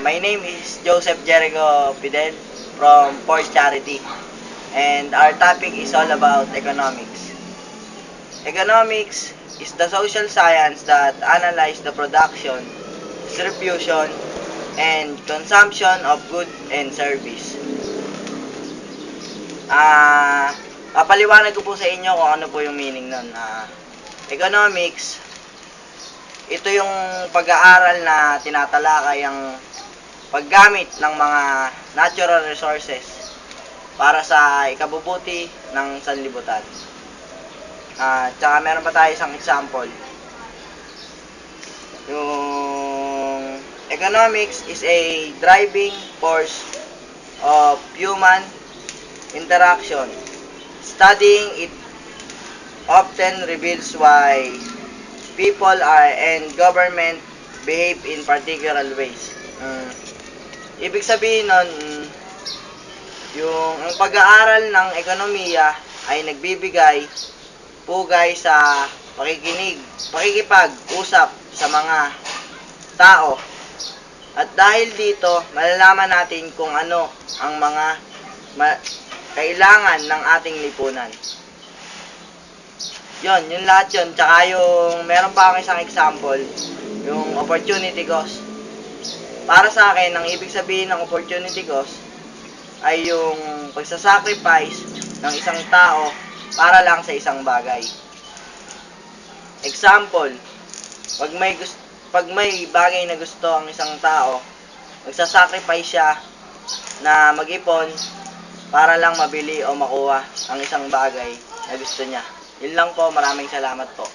My name is Joseph Jericho Fidel from Ford Charity, and our topic is all about economics. Economics is the social science that analyze the production, distribution, and consumption of good and service. Papaliwanag ko po sa inyo kung ano po yung meaning nun. Economics, ito yung pag-aaral na tinatalakay ang paggamit ng mga natural resources para sa ikabubuti ng sanlibutan. Tsaka meron pa tayo isang example. Yung economics is a driving force of human interaction. Studying it often reveals why people are and government behave in particular ways. Ibig sabihin nun, ang pag-aaral ng ekonomiya ay nagbibigay pugay sa pakikipag-usap sa mga tao. At dahil dito, malalaman natin kung ano ang mga kailangan ng ating lipunan. Yun lahat yun. Tsaka yung, meron pa akong isang example, yung opportunity cost. Para sa akin, ang ibig sabihin ng opportunity cost ay yung pagsasacrifice ng isang tao para lang sa isang bagay. Example, pag may bagay na gusto ang isang tao, magsasacrifice siya na mag-ipon para lang mabili o makuha ang isang bagay na gusto niya. Yun lang po, maraming salamat po.